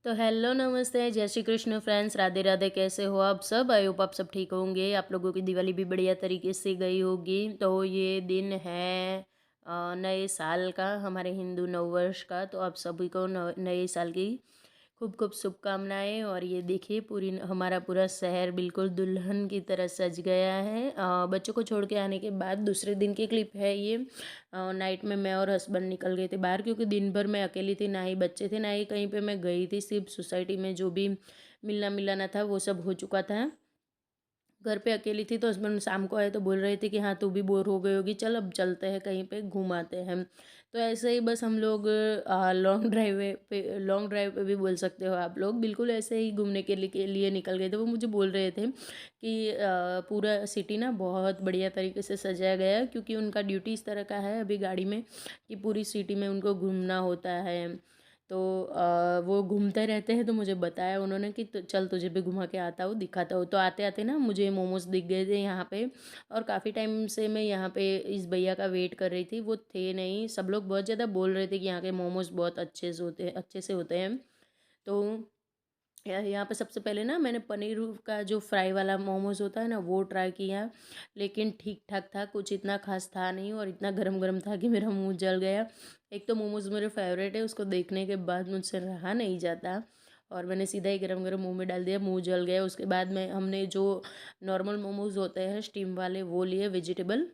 तो हेलो नमस्ते जय श्री कृष्ण फ्रेंड्स, राधे राधे। कैसे हो आप सब? आई होप आप सब ठीक होंगे। आप लोगों की दिवाली भी बढ़िया तरीके से गई होगी। तो ये दिन है नए साल का, हमारे हिंदू नववर्ष का। तो आप सभी को नए साल की खूब खूब शुभकामनाएं। और ये देखिए हमारा पूरा शहर बिल्कुल दुल्हन की तरह सज गया है। बच्चों को छोड़ के आने के बाद दूसरे दिन की क्लिप है ये। नाइट में मैं और हस्बैंड निकल गए थे बाहर, क्योंकि दिन भर मैं अकेली थी, ना ही बच्चे थे ना ही कहीं पे मैं गई थी। सिर्फ सोसाइटी में जो भी मिलना मिलाना था वो सब हो चुका था। घर पे अकेली थी तो हस्बैंड शाम को आए तो बोल रहे थे कि हाँ तू भी बोर हो गई होगी, चल अब चलते हैं कहीं पे घुमाते हैं। तो ऐसे ही बस हम लोग लॉन्ग ड्राइव पे भी बोल सकते हो आप लोग, बिल्कुल ऐसे ही घूमने के लिए निकल गए थे। वो मुझे बोल रहे थे कि पूरा सिटी ना बहुत बढ़िया तरीके से सजाया गया है, क्योंकि उनका ड्यूटी इस तरह का है अभी गाड़ी में कि पूरी सिटी में उनको घूमना होता है। तो वो घूमते रहते हैं। तो मुझे बताया उन्होंने कि चल तुझे भी घुमा के आता हूँ, दिखाता हूँ। तो आते आते ना मुझे मोमोज दिख गए थे यहाँ पे। और काफ़ी टाइम से मैं यहाँ पे इस भैया का वेट कर रही थी, वो थे नहीं। सब लोग बहुत ज़्यादा बोल रहे थे कि यहाँ के मोमोज बहुत अच्छे से होते हैं। तो यहाँ पे सबसे पहले ना मैंने पनीर का जो फ्राई वाला मोमोज होता है ना वो ट्राई किया। लेकिन ठीक ठाक था, कुछ इतना खास था नहीं, और इतना गरम गरम था कि मेरा मुंह जल गया। एक तो मोमोज मेरे फेवरेट है, उसको देखने के बाद मुझसे रहा नहीं जाता। और मैंने सीधा ही गरम गरम मुंह में डाल दिया, मुंह जल गया। उसके बाद में हमने जो नॉर्मल मोमोज होते हैं स्टीम वाले वो लिए, वेजिटेबल।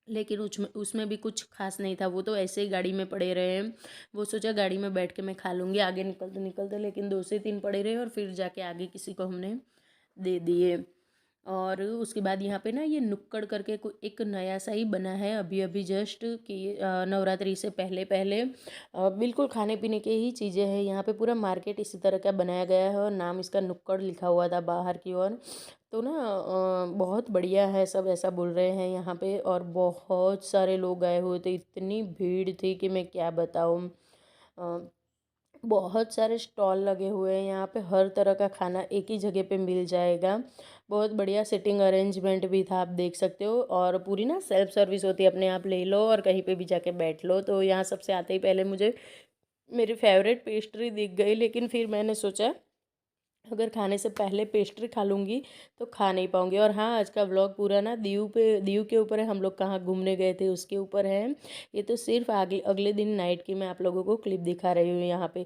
लेकिन उसमें उसमें भी कुछ खास नहीं था, वो तो ऐसे ही गाड़ी में पड़े रहे हैं। वो सोचा गाड़ी में बैठ के मैं खा लूँगी आगे निकलते निकलते, लेकिन दो से तीन पड़े रहे और फिर जाके आगे किसी को हमने दे दिए। और उसके बाद यहाँ पे ना ये नुक्कड़ करके एक नया सा ही बना है अभी अभी जस्ट, कि नवरात्रि से पहले पहले बिल्कुल खाने पीने के ही चीज़ें हैं यहाँ पे। पूरा मार्केट इसी तरह का बनाया गया है और नाम इसका नुक्कड़ लिखा हुआ था बाहर की ओर। तो ना बहुत बढ़िया है, सब ऐसा बोल रहे हैं यहाँ पे। और बहुत सारे लोग आए हुए थे, इतनी भीड़ थी कि मैं क्या बताऊँ। बहुत सारे स्टॉल लगे हुए हैं यहाँ पे, हर तरह का खाना एक ही जगह पे मिल जाएगा। बहुत बढ़िया सिटिंग अरेंजमेंट भी था, आप देख सकते हो। और पूरी ना सेल्फ सर्विस होती है, अपने आप ले लो और कहीं पे भी जाके बैठ लो। तो यहाँ सबसे आते ही पहले मुझे मेरी फेवरेट पेस्ट्री दिख गई, लेकिन फिर मैंने सोचा अगर खाने से पहले पेस्ट्री खा लूँगी तो खा नहीं पाऊँगी। और हाँ, आज का व्लॉग पूरा ना दीव के ऊपर है, हम लोग कहाँ घूमने गए थे उसके ऊपर है। ये तो सिर्फ आगे अगले दिन नाइट की मैं आप लोगों को क्लिप दिखा रही हूँ यहाँ पे।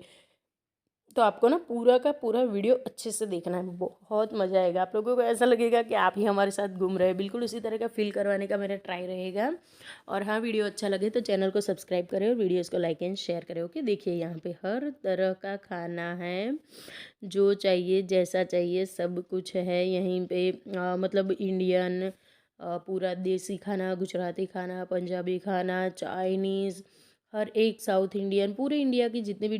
तो आपको ना पूरा का पूरा वीडियो अच्छे से देखना है, बहुत मज़ा आएगा। आप लोगों को ऐसा लगेगा कि आप ही हमारे साथ घूम रहे हैं, बिल्कुल उसी तरह का फील करवाने का मेरा ट्राई रहेगा। और हाँ, वीडियो अच्छा लगे तो चैनल को सब्सक्राइब करें और वीडियोस को लाइक एंड शेयर करें। ओके, देखिए यहाँ पे हर तरह का खाना है, जो चाहिए जैसा चाहिए सब कुछ है यहीं पे। मतलब इंडियन, पूरा देसी खाना, गुजराती खाना, पंजाबी खाना, चाइनीज़, हर एक साउथ इंडियन, पूरे इंडिया की जितनी भी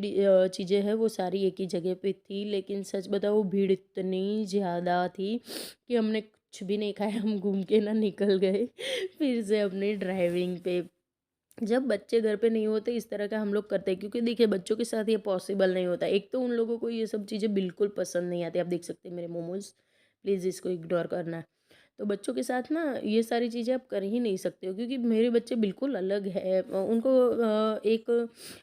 चीज़ें हैं वो सारी एक ही जगह पे थी। लेकिन सच बताओ भीड़ इतनी ज़्यादा थी कि हमने कुछ भी नहीं खाया, हम घूम के ना निकल गए फिर से अपनी ड्राइविंग पे। जब बच्चे घर पे नहीं होते इस तरह का हम लोग करते हैं, क्योंकि देखिए बच्चों के साथ ये पॉसिबल नहीं होता। एक तो उन लोगों को ये सब चीज़ें बिल्कुल पसंद नहीं आती। आप देख सकते हैं मेरे मोमोज, प्लीज़ इसको इग्नोर करना। तो बच्चों के साथ ना ये सारी चीज़ें आप कर ही नहीं सकते हो, क्योंकि मेरे बच्चे बिल्कुल अलग है। उनको एक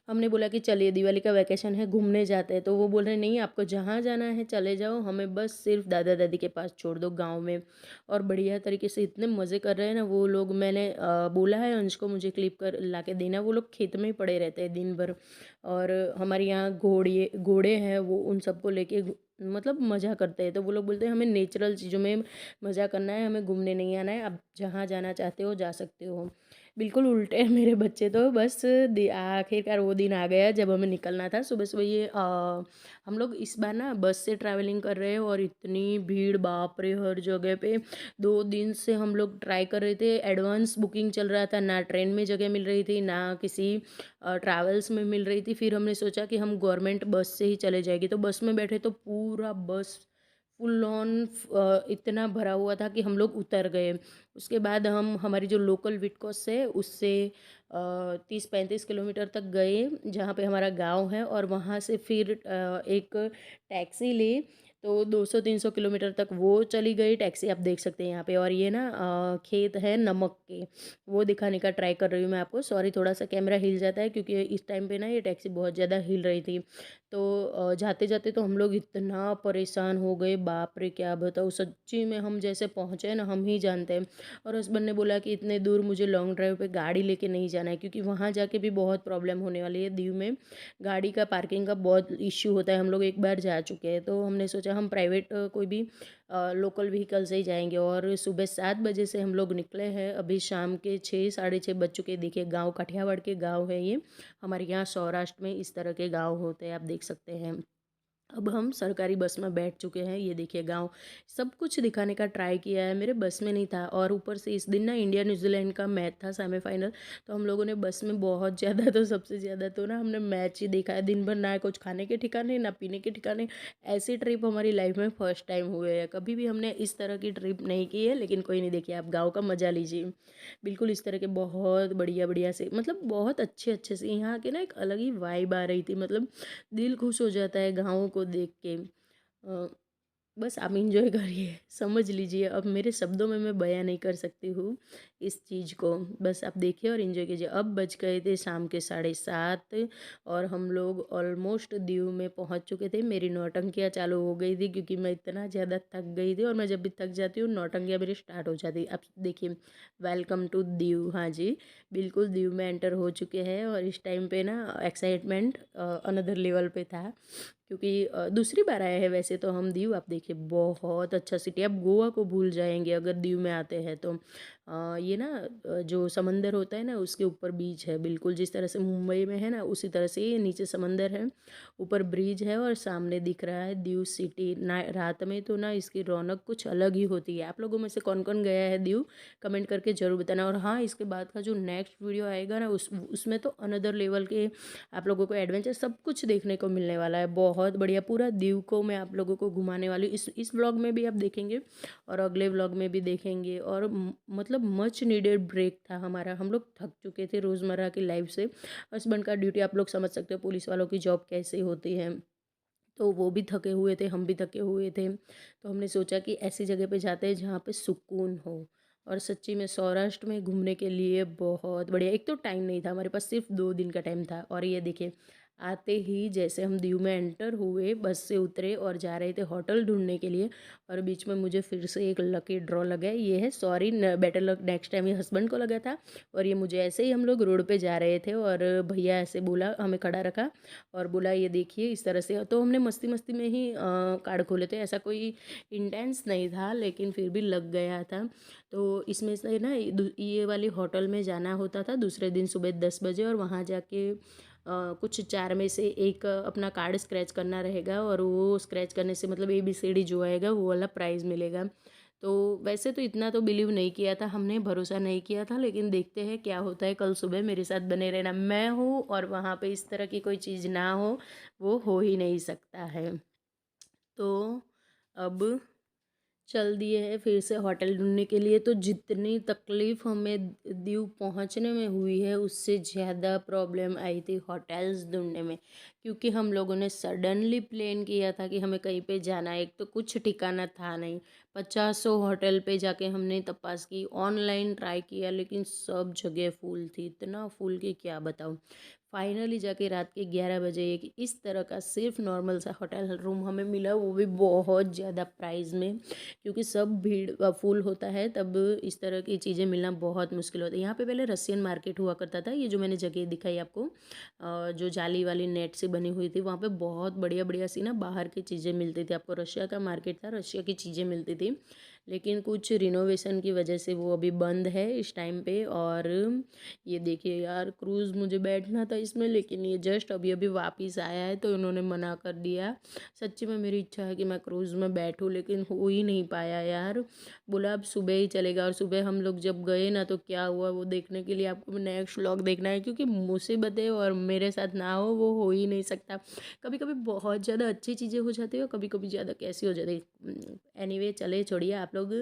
हमने बोला कि चलिए दिवाली का वैकेशन है घूमने जाते हैं, तो वो बोल रहे नहीं आपको जहाँ जाना है चले जाओ, हमें बस सिर्फ दादा दादी के पास छोड़ दो गाँव में। और बढ़िया तरीके से इतने मज़े कर रहे हैं ना वो लोग। मैंने बोला है अंश को मुझे क्लिप कर ला के देना, वो लोग खेत में ही पड़े रहते हैं दिन भर। और हमारे यहाँ घोड़े घोड़े हैं, वो उन सबको लेके मतलब मज़ा करते हैं। तो वो लोग बोलते हैं हमें नेचुरल चीज़ों में मज़ा करना है, हमें घूमने नहीं आना है, आप जहाँ जाना चाहते हो जा सकते हो। बिल्कुल उल्टे हैं मेरे बच्चे। तो बस आखिरकार वो दिन आ गया जब हमें निकलना था। सुबह सुबह ये हम लोग इस बार ना बस से ट्रैवलिंग कर रहे हैं, और इतनी भीड़ बाप रे हर जगह पे। 2 दिन से हम लोग ट्राई कर रहे थे, एडवांस बुकिंग चल रहा था, ना ट्रेन में जगह मिल रही थी ना किसी ट्रैवल्स में मिल रही थी। फिर हमने सोचा कि हम गवर्नमेंट बस से ही चले जाएंगे। तो बस में बैठे तो पूरा बस फुल ऑन इतना भरा हुआ था कि हम लोग उतर गए। उसके बाद हम हमारी जो लोकल विटकोस है उससे 30-35 किलोमीटर तक गए, जहाँ पे हमारा गांव है। और वहाँ से फिर एक टैक्सी ली, तो 200-300 किलोमीटर तक वो चली गई टैक्सी, आप देख सकते हैं यहाँ पे। और ये ना खेत है नमक के, वो दिखाने का ट्राई कर रही हूँ मैं आपको। सॉरी, थोड़ा सा कैमरा हिल जाता है क्योंकि इस टाइम पे ना ये टैक्सी बहुत ज़्यादा हिल रही थी। तो जाते जाते तो हम लोग इतना परेशान हो गए, बाप रे क्या बताऊँ, सच्ची में हम जैसे पहुँचे ना हम ही जानते हैं। और हस्बैंड ने बोला कि इतने दूर मुझे लॉन्ग ड्राइव पे गाड़ी लेके नहीं जाना है, क्योंकि वहाँ जाके भी बहुत प्रॉब्लम होने वाली है। दीव में गाड़ी का पार्किंग का बहुत इश्यू होता है, हम लोग एक बार जा चुके हैं। तो हमने सोचा हम प्राइवेट कोई भी लोकल व्हीकल से ही जाएंगे। और सुबह 7 बजे से हम लोग निकले हैं, अभी शाम के 6 साढ़े 6 बज चुके। देखिए गांव काठियावाड़ के गांव है ये, हमारे यहाँ सौराष्ट्र में इस तरह के गांव होते हैं, आप देख सकते हैं। अब हम सरकारी बस में बैठ चुके हैं, ये देखिए गांव। सब कुछ दिखाने का ट्राई किया है, मेरे बस में नहीं था। और ऊपर से इस दिन ना इंडिया न्यूजीलैंड का मैच था, सेमीफाइनल। तो हम लोगों ने बस में बहुत ज़्यादा, तो सबसे ज़्यादा तो ना हमने मैच ही देखा है दिन भर। ना कुछ खाने के ठिकाने ना पीने के ठिकाने। ऐसी ट्रिप हमारी लाइफ में फर्स्ट टाइम हुए है, कभी भी हमने इस तरह की ट्रिप नहीं की है। लेकिन कोई नहीं, देखिए आप गाँव का मज़ा लीजिए। बिल्कुल इस तरह के बहुत बढ़िया बढ़िया से, मतलब बहुत अच्छे अच्छे से यहाँ के ना एक अलग ही वाइब आ रही थी। मतलब दिल खुश हो जाता है गाँव को देख के। बस आप इंजॉय करिए, समझ लीजिए। अब मेरे शब्दों में मैं बयां नहीं कर सकती हूँ इस चीज़ को। बस आप देखिए और इंजॉय कीजिए। अब बज गए थे शाम के 7:30 और हम लोग ऑलमोस्ट दीव में पहुँच चुके थे। मेरी नौटंकियाँ चालू हो गई थी क्योंकि मैं इतना ज़्यादा थक गई थी, और मैं जब भी थक जाती हूँ नौटंकियाँ मेरी स्टार्ट हो जाती। अब देखिए, वेलकम टू दीव। हाँ जी, बिल्कुल दीव में एंटर हो चुके हैं। और इस टाइम पे ना एक्साइटमेंट अनदर लेवल पे था, क्योंकि दूसरी बार आए हैं वैसे तो हम दीव। आप देखिए बहुत अच्छा सिटी, आप गोवा को भूल जाएंगे अगर दीव में आते हैं तो। ये ना जो समंदर होता है ना उसके ऊपर बीच है, बिल्कुल जिस तरह से मुंबई में है ना उसी तरह से ये नीचे समंदर है, ऊपर ब्रिज है और सामने दिख रहा है दीव सिटी। ना रात में तो ना इसकी रौनक कुछ अलग ही होती है। आप लोगों में से कौन कौन गया है दीव, कमेंट करके ज़रूर बताना। और हाँ, इसके बाद का जो नेक्स्ट वीडियो आएगा ना उसमें तो अनदर लेवल के आप लोगों को एडवेंचर सब कुछ देखने को मिलने वाला है। बहुत बढ़िया, पूरा दीव को मैं आप लोगों को घुमाने वाली हूँ। इस व्लॉग में भी आप देखेंगे और अगले व्लॉग में भी देखेंगे। और मतलब मच नीडेड ब्रेक था हमारा, हम लोग थक चुके थे रोज़मर्रा की लाइफ से। हस्बैंड का ड्यूटी आप लोग समझ सकते हो, पुलिस वालों की जॉब कैसे होती है। तो वो भी थके हुए थे, हम भी थके हुए थे। तो हमने सोचा कि ऐसी जगह पे जाते हैं जहाँ पे सुकून हो। और सच्ची में सौराष्ट्र में घूमने के लिए बहुत बढ़िया। एक तो टाइम नहीं था हमारे पास, सिर्फ 2 दिन का टाइम था। और ये देखिए, आते ही जैसे हम दीव में एंटर हुए, बस से उतरे और जा रहे थे होटल ढूंढने के लिए। और बीच में मुझे फिर से एक लकी ड्रॉ लगा है, ये है sorry, better luck next time, ये हस्बैंड को लगा था। और ये मुझे ऐसे ही, हम लोग रोड पे जा रहे थे और भैया ऐसे बोला, हमें खड़ा रखा और बोला ये देखिए इस तरह से। तो हमने मस्ती मस्ती में ही कार्ड खोले थे, ऐसा कोई इंटेंस नहीं था, लेकिन फिर भी लग गया था। तो इसमें से ना ये वाली होटल में जाना होता था दूसरे दिन सुबह 10 बजे, और वहाँ जाके कुछ 4 में से एक अपना कार्ड स्क्रैच करना रहेगा। और वो स्क्रैच करने से मतलब ABCD जो आएगा वो वाला प्राइज़ मिलेगा। तो वैसे तो इतना तो बिलीव नहीं किया था हमने, भरोसा नहीं किया था, लेकिन देखते हैं क्या होता है। कल सुबह मेरे साथ बने रहना, मैं हूँ और वहाँ पे इस तरह की कोई चीज़ ना हो वो ही नहीं सकता है। तो अब चल दिए हैं फिर से होटल ढूंढने के लिए। तो जितनी तकलीफ़ हमें दीव पहुंचने में हुई है उससे ज़्यादा प्रॉब्लम आई थी होटल्स ढूंढने में, क्योंकि हम लोगों ने सडनली प्लान किया था कि हमें कहीं पे जाना है। एक तो कुछ ठिकाना था नहीं, 50 होटल पे जाके हमने तपास की, ऑनलाइन ट्राई किया, लेकिन सब जगह फुल थी, इतना फुल कि क्या बताऊँ। फाइनली जाके रात के 11 बजे एक इस तरह का सिर्फ नॉर्मल सा होटल रूम हमें मिला, वो भी बहुत ज़्यादा प्राइस में, क्योंकि सब भीड़ फुल होता है तब इस तरह की चीज़ें मिलना बहुत मुश्किल होता है। यहाँ पे पहले रशियन मार्केट हुआ करता था, ये जो मैंने जगह दिखाई आपको, जो जाली वाली नेट से बनी हुई थी, वहाँ पे बहुत बढ़िया बढ़िया सी ना बाहर की चीज़ें मिलती थी। आपको रशिया का मार्केट था, रशिया की चीज़ें मिलती थी, लेकिन कुछ रिनोवेशन की वजह से वो अभी बंद है इस टाइम पे। और ये देखिए यार, क्रूज़ मुझे बैठना था इसमें, लेकिन ये जस्ट अभी अभी वापस आया है तो इन्होंने मना कर दिया। सच्ची में मेरी इच्छा है कि मैं क्रूज़ में बैठूं, लेकिन हो ही नहीं पाया यार। बोला अब सुबह ही चलेगा, और सुबह हम लोग जब गए ना तो क्या हुआ वो देखने के लिए आपको नेक्स्ट व्लॉग देखना है, क्योंकि मुसीबतें और मेरे साथ ना हो ही नहीं सकता। कभी कभी बहुत ज़्यादा अच्छी चीज़ें हो जाती है और कभी कभी ज़्यादा कैसी हो जाती है। एनीवे चले छोड़िए, आप लोग लोग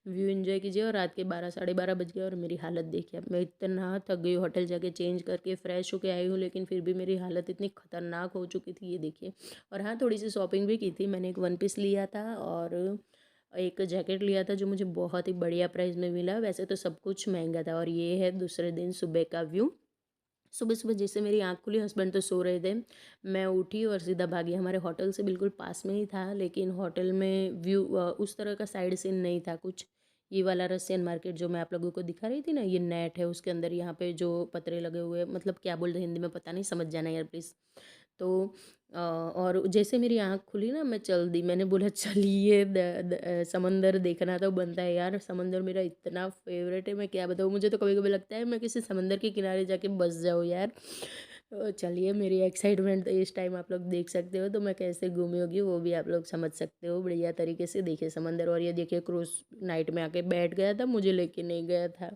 व्यू एंजॉय कीजिए। और रात के 12 साढ़े 12 बज गए और मेरी हालत देखिए। अब मैं इतना थक गई, होटल जाके चेंज करके फ्रेश होके आई हूँ, लेकिन फिर भी मेरी हालत इतनी ख़तरनाक हो चुकी थी, ये देखिए। और हाँ, थोड़ी सी शॉपिंग भी की थी मैंने। एक वन पीस लिया था और एक जैकेट लिया था जो मुझे बहुत ही बढ़िया प्राइस में मिला। वैसे तो सब कुछ महंगा था। और ये है दूसरे दिन सुबह का व्यू। सुबह सुबह जैसे मेरी आँख खुली, हस्बैंड तो सो रहे थे, मैं उठी और सीधा भागी। हमारे होटल से बिल्कुल पास में ही था, लेकिन होटल में व्यू उस तरह का साइड सीन नहीं था कुछ। ये वाला रसियन मार्केट जो मैं आप लोगों को दिखा रही थी ना, ये नेट है, उसके अंदर यहाँ पे जो पतरे लगे हुए, मतलब क्या बोलते हैं हिंदी में पता नहीं, समझ जाना यार प्लीज़। तो और जैसे मेरी आँख खुली ना, मैं चल दी। मैंने बोला चलिए समंदर देखना तो बनता है यार। समंदर मेरा इतना फेवरेट है, मैं क्या बताऊँ। मुझे तो कभी कभी लगता है मैं किसी समंदर के किनारे जाके बस जाऊँ यार। चलिए, मेरी एक्साइटमेंट तो इस टाइम आप लोग देख सकते हो। तो मैं कैसे घूमी होगी वो भी आप लोग समझ सकते हो बढ़िया तरीके से। देखिए समंदर। और ये देखिए क्रूज नाइट में आके बैठ गया था, मुझे लेके नहीं गया था।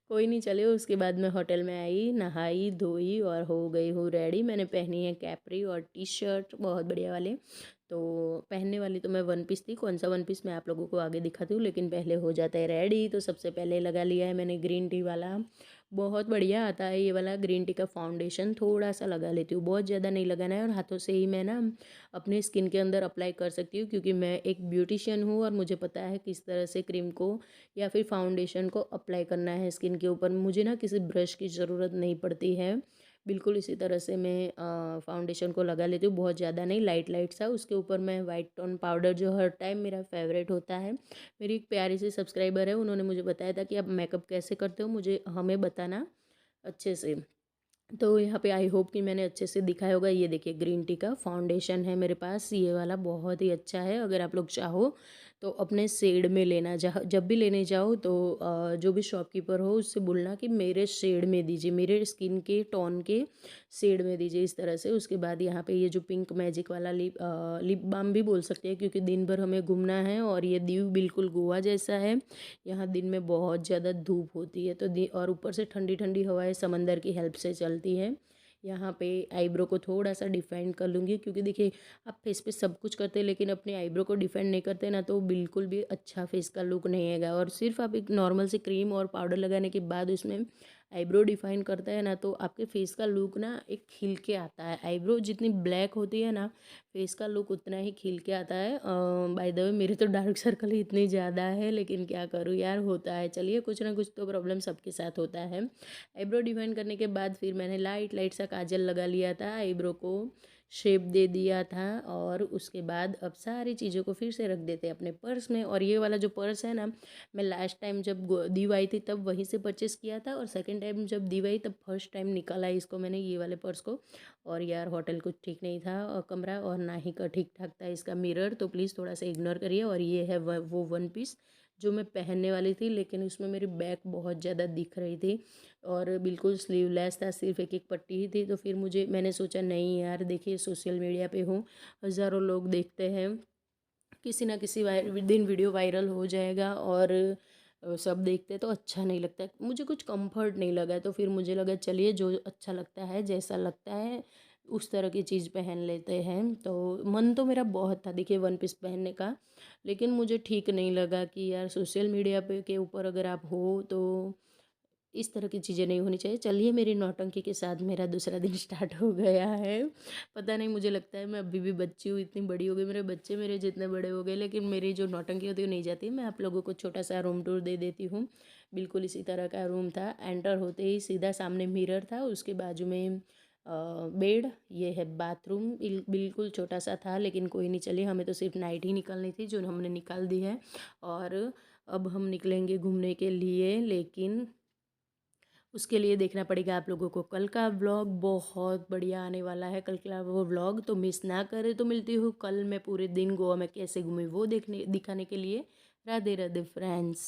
कोई नहीं, चले। उसके बाद मैं होटल में आई, नहाई धोई और हो गई हूँ रेडी। मैंने पहनी है कैपरी और टी शर्ट बहुत बढ़िया वाले। तो पहनने वाली तो मैं वन पीस थी। कौन सा वन पीस मैं आप लोगों को आगे दिखाती हूँ, लेकिन पहले हो जाता है रेडी। तो सबसे पहले लगा लिया है मैंने ग्रीन टी वाला। बहुत बढ़िया आता है ये वाला ग्रीन टी का फाउंडेशन। थोड़ा सा लगा लेती हूँ, बहुत ज़्यादा नहीं लगाना है। और हाथों से ही मैं ना अपने स्किन के अंदर अप्लाई कर सकती हूँ, क्योंकि मैं एक ब्यूटिशियन हूँ और मुझे पता है किस तरह से क्रीम को या फिर फाउंडेशन को अप्लाई करना है स्किन के ऊपर। मुझे ना किसी ब्रश की ज़रूरत नहीं पड़ती है। बिल्कुल इसी तरह से मैं फाउंडेशन को लगा लेती हूँ, बहुत ज़्यादा नहीं, लाइट लाइट सा। उसके ऊपर मैं वाइट टोन पाउडर, जो हर टाइम मेरा फेवरेट होता है। मेरी एक प्यारी सी सब्सक्राइबर है, उन्होंने मुझे बताया था कि आप मेकअप कैसे करते हो, मुझे हमें बताना अच्छे से। तो यहाँ पे आई होप कि मैंने अच्छे से दिखाया होगा। ये देखिए ग्रीन टी का फाउंडेशन है मेरे पास, ये वाला बहुत ही अच्छा है। अगर आप लोग चाहो तो अपने शेड में लेना। जहाँ जब भी लेने जाओ तो जो भी शॉपकीपर हो उससे बोलना कि मेरे शेड में दीजिए, मेरे स्किन के टोन के शेड में दीजिए, इस तरह से। उसके बाद यहाँ पे ये जो पिंक मैजिक वाला लिप बाम भी बोल सकते हैं, क्योंकि दिन भर हमें घूमना है। और ये दीव बिल्कुल गोवा जैसा है। यहाँ दिन में बहुत ज़्यादा धूप होती है, तो और ऊपर से ठंडी ठंडी हवाएं समंदर की हेल्प से चलती है। यहाँ पे आईब्रो को थोड़ा सा डिफाइन कर लूँगी, क्योंकि देखिए आप फेस पे सब कुछ करते हैं, लेकिन अपने आईब्रो को डिफाइन नहीं करते ना, तो बिल्कुल भी अच्छा फेस का लुक नहीं आएगा। और सिर्फ आप एक नॉर्मल सी क्रीम और पाउडर लगाने के बाद उसमें आईब्रो डिफाइन करता है ना, तो आपके फेस का लुक ना एक खिल के आता है। आईब्रो जितनी ब्लैक होती है ना, फेस का लुक उतना ही खिल के आता है। बाय द वे, मेरे तो डार्क सर्कल ही इतनी ज़्यादा है, लेकिन क्या करूँ यार, होता है। चलिए, कुछ ना कुछ तो प्रॉब्लम सबके साथ होता है। आईब्रो डिफाइन करने के बाद फिर मैंने लाइट लाइट सा काजल लगा लिया था, आईब्रो को शेप दे दिया था। और उसके बाद अब सारी चीज़ों को फिर से रख देते हैं अपने पर्स में। और ये वाला जो पर्स है ना, मैं लास्ट टाइम जब दीव आई थी तब वहीं से परचेस किया था, और सेकंड टाइम जब दीव आई तब फर्स्ट टाइम निकाला इसको मैंने, ये वाले पर्स को। और यार होटल कुछ ठीक नहीं था और कमरा, और ना ही का ठीक ठाक था इसका मिरर, तो प्लीज़ थोड़ा सा इग्नोर करिए। और ये है वो वन पीस जो मैं पहनने वाली थी, लेकिन उसमें मेरी बैक बहुत ज़्यादा दिख रही थी और बिल्कुल स्लीवलेस था, सिर्फ एक एक पट्टी ही थी। तो फिर मैंने सोचा नहीं यार, देखिए सोशल मीडिया पे हूँ, हज़ारों लोग देखते हैं, किसी ना किसी दिन वीडियो वायरल हो जाएगा और सब देखते तो अच्छा नहीं लगता। मुझे कुछ कंफर्ट नहीं लगा, तो फिर मुझे लगा चलिए जो अच्छा लगता है, जैसा लगता है उस तरह की चीज़ पहन लेते हैं। तो मन तो मेरा बहुत था देखिए वन पीस पहनने का, लेकिन मुझे ठीक नहीं लगा कि यार सोशल मीडिया पे के ऊपर अगर आप हो तो इस तरह की चीज़ें नहीं होनी चाहिए। चलिए, मेरी नौटंकी के साथ मेरा दूसरा दिन स्टार्ट हो गया है। पता नहीं, मुझे लगता है मैं अभी भी बच्ची हूँ, इतनी बड़ी हो गई, मेरे बच्चे मेरे जितने बड़े हो गए, लेकिन मेरी जो नौटंकी होती है वो नहीं जाती। मैं आप लोगों को छोटा सा रूम टूर दे देती हूँ। बिल्कुल इसी तरह का रूम था। एंटर होते ही सीधा सामने मिरर था, उसके बाजू में बेड, ये है बाथरूम। बिल्कुल छोटा सा था, लेकिन कोई नहीं, चलिए, हमें तो सिर्फ नाइट ही निकलनी थी जो हमने निकाल दी है। और अब हम निकलेंगे घूमने के लिए, लेकिन उसके लिए देखना पड़ेगा आप लोगों को कल का व्लॉग, बहुत बढ़िया आने वाला है कल का वो व्लॉग, तो मिस ना करें। तो मिलती हूँ कल। मैं पूरे दिन गोवा में कैसे घूमी वो देखने दिखाने के लिए। राधे राधे फ्रेंड्स।